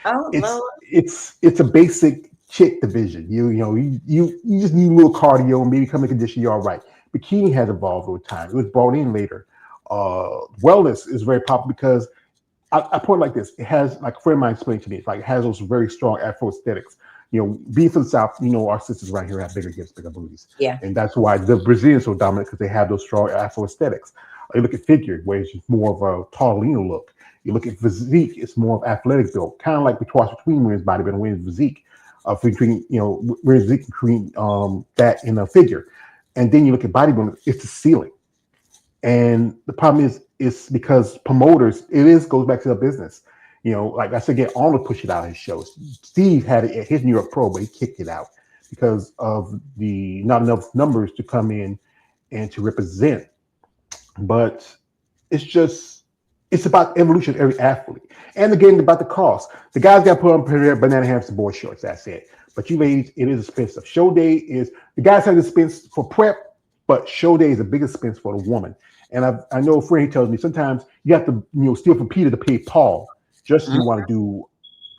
Oh
it's
Lord.
it's a basic chick division. You just need a little cardio and maybe come in condition. You're all right. Bikini has evolved over time. It was brought in later. Wellness is very popular because I put it like this. It has, like a friend of mine explained to me, it's like it has those very strong Afro aesthetics. Being from the South, our sisters around here have bigger hips, bigger booties.
Yeah.
And that's why the Brazilians are so dominant because they have those strong Afro aesthetics. You look at figure, where it's more of a tall, leaner look. You look at physique, it's more of athletic build, kind of like between women's bodybuilding and women's physique. Between, women's physique between that in a figure. And then you look at bodybuilding, it's the ceiling. And the problem is, it's because promoters, goes back to the business. Like I said, again, Arnold pushed it out of his shows. Steve had it at his New York Pro, but he kicked it out because of the not enough numbers to come in and to represent. But it's about evolution of every athlete. And again, about the cost. The guys got put on a pair of banana hamster boy shorts, that's it. But you ladies, it is expensive. Show day is, the guys have expense for prep, but show day is the biggest expense for the woman. And I know Freddie tells me sometimes you have to steal from Peter to pay Paul just as you want to do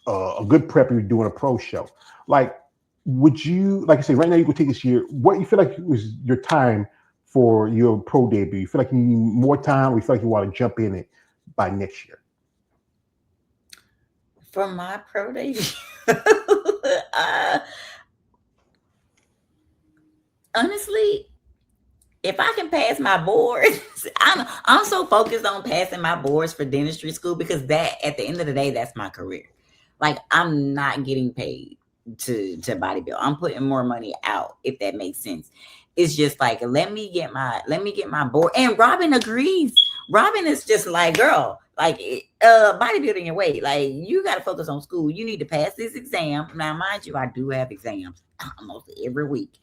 a good prep if you're doing a pro show. Like, would you, like I say, right now you could take this year, what you feel like was your time for your pro debut? You feel like you need more time or you feel like you want to jump in it by next year?
For my pro debut, honestly, if I can pass my boards, I'm so focused on passing my boards for dentistry school, because that, at the end of the day, that's my career. Like, I'm not getting paid to bodybuild. I'm putting more money out, if that makes sense. It's just like, let me get my board. And Robin agrees. Robin is just like, girl, like, bodybuilding your weight. Like, you got to focus on school. You need to pass this exam. Now, mind you, I do have exams almost every week.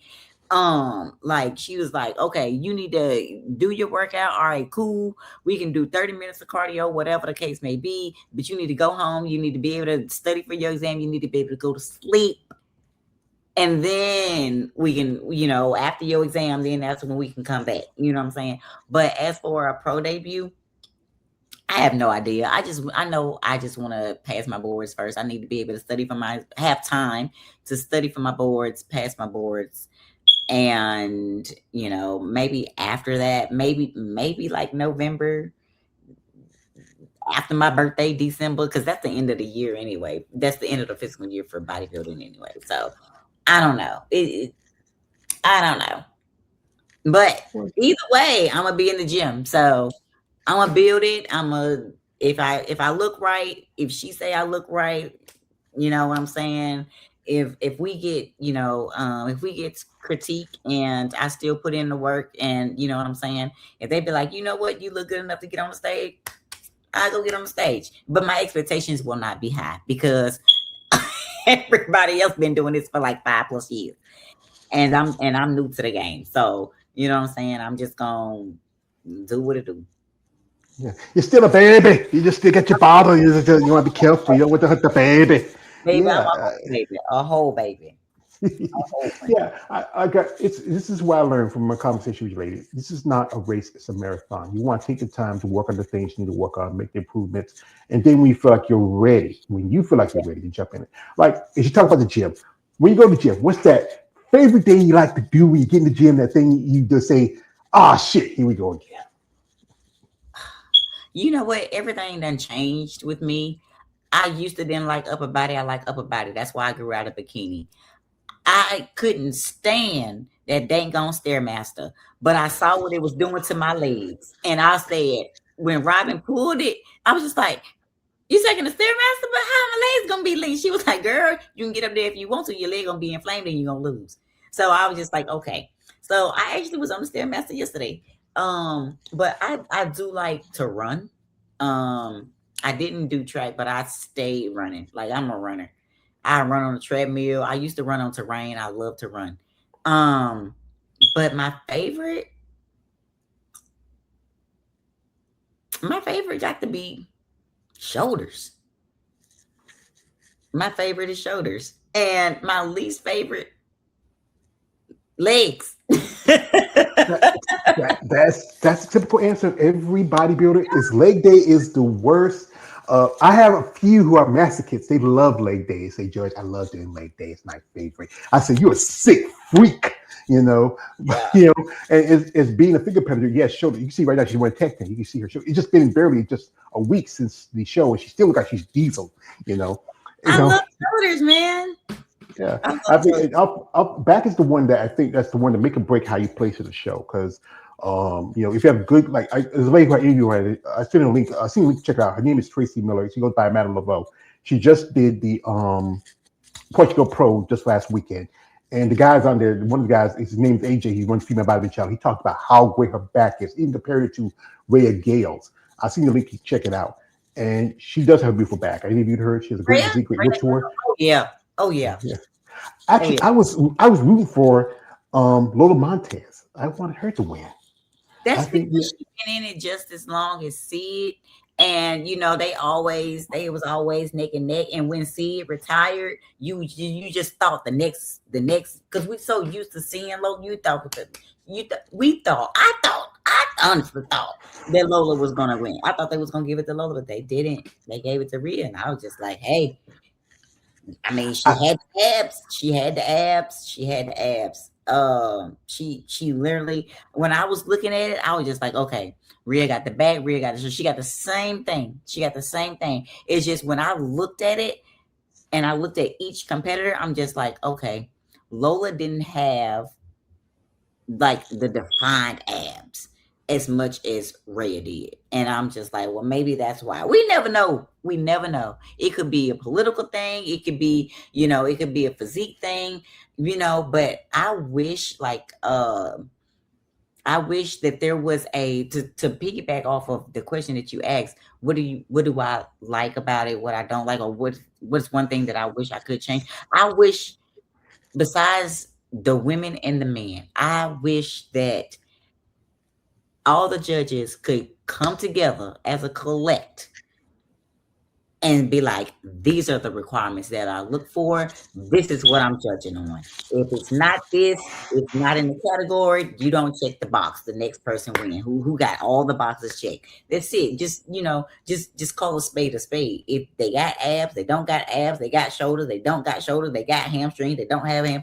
Like, she was like, okay, you need to do your workout. All right, cool. We can do 30 minutes of cardio, whatever the case may be, but you need to go home. You need to be able to study for your exam. You need to be able to go to sleep. And then we can, after your exam, then that's when we can come back. You know what I'm saying? But as for a pro debut, I have no idea. I know I just want to pass my boards first. I need to be able to study for my have time to study for my boards, pass my boards, and maybe after that, maybe like November after my birthday, December, because that's the end of the year anyway. That's the end of the fiscal year for bodybuilding anyway. So I don't know. I don't know. But either way, I'm gonna be in the gym. So I'm gonna build it. I'm gonna if I look right, if she say I look right, you know what I'm saying. If we get if we get critique and I still put in the work, and you know what I'm saying, if they be like, you know what, you look good enough to get on the stage, I go get on the stage. But my expectations will not be high because everybody else been doing this for like 5+ years, and I'm new to the game. So you know what I'm saying. I'm just gonna do what it do.
Yeah. You're still a baby. You just still get your bottle. You want to be careful. You don't want to hurt the baby.
Baby, I'm
Yeah.
a whole baby, a whole baby, a whole one.
Yeah, I got it's. This is what I learned from my conversation with you, lady. This is not a race; it's a marathon. You want to take the time to work on the things you need to work on, make the improvements, and then when you feel like you're ready, when you feel like you're ready to jump in it. Like as you talk about the gym, when you go to the gym, what's that favorite thing you like to do when you get in the gym? That thing you just say, "Ah, shit, here we go again."
You know what? Everything done changed with me. I used to didn't like upper body. I like upper body. That's why I grew out of bikini. I couldn't stand that dang on Stairmaster, but I saw what it was doing to my legs, and I said, when Robin pulled it, I was just like, "You taking the Stairmaster, but how my legs gonna be lean?" She was like, "Girl, you can get up there if you want to. Your leg gonna be inflamed and you're gonna lose." So I was just like, "Okay." So I actually was on the Stairmaster yesterday. But I do like to run. I didn't do track, but I stayed running. Like I'm a runner. I run on the treadmill. I used to run on terrain. I love to run. Um, but my favorite got to be shoulders. My favorite is shoulders, and my least favorite legs.
That, that's a typical answer of every bodybuilder. Is leg day is the worst. I have a few who are masochists. They love leg days. Say, George, I love doing leg day. It's my favorite. I said, you're a sick freak, you know.
Yeah,
You know, and it's being a figure competitor. Yes, shoulder. You can see right now she's wearing tech. You can see her shoulder. It's just been barely just a week since the show, and she still looks like she's diesel. You know, you
I
know.
love shoulders, man.
Yeah,
I love
I think
shoulders.
back is the one that I think that's the one to make or break how you place in the show. Because if you have good like there's a lady who I interviewed her. I sent her a link. I seen a link. Check it out. Her name is Tracy Miller. She goes by Madame Laveau. She just did the Portugal Pro just last weekend. And the guys on there, one of the guys, his name's AJ. He runs Female Bodybuilding Channel. He talked about how great her back is, even compared it to Rhea Gale's. I seen the link. You check it out. And she does have a beautiful back. I interviewed her. She has a great
Rhea,
physique, great
Rhea,
look to her.
oh yeah, oh yeah,
Yeah.
oh
Actually,
yeah.
I was rooting for Lola Montez. I wanted her to win. I
That's
think yeah,
because she been in it just as long as Sid. And they was always neck and neck. And when Sid retired, you just thought the next because we so used to seeing Lola, we thought I honestly thought that Lola was gonna win. I thought they was gonna give it to Lola, but they didn't. They gave it to Rhea, and I was just like, hey, I mean, she
I,
had the abs. She had the abs. She had the abs. She literally, when I was looking at it, I was just like, okay, Rhea got the back. Rhea got it. So she got the same thing. She got the same thing. It's just when I looked at it and I looked at each competitor, I'm just like, okay, Lola didn't have like the defined abs as much as Rhea did. And I'm just like, well, maybe that's why. We never know. We never know. It could be a political thing. It could be, it could be a physique thing, but I wish that there was to piggyback off of the question that you asked, what do I like about it, what I don't like, or what's one thing that I wish I could change? I wish besides the women and the men, I wish that all the judges could come together as a collect and be like, these are the requirements that I look for. This is what I'm judging on. If it's not this, it's not in the category, you don't check the box. The next person win. Who got all the boxes checked. That's it. Just, just call a spade a spade. If they got abs, they don't got abs, they got shoulders, they don't got shoulders, they got hamstrings, they don't have hamstrings.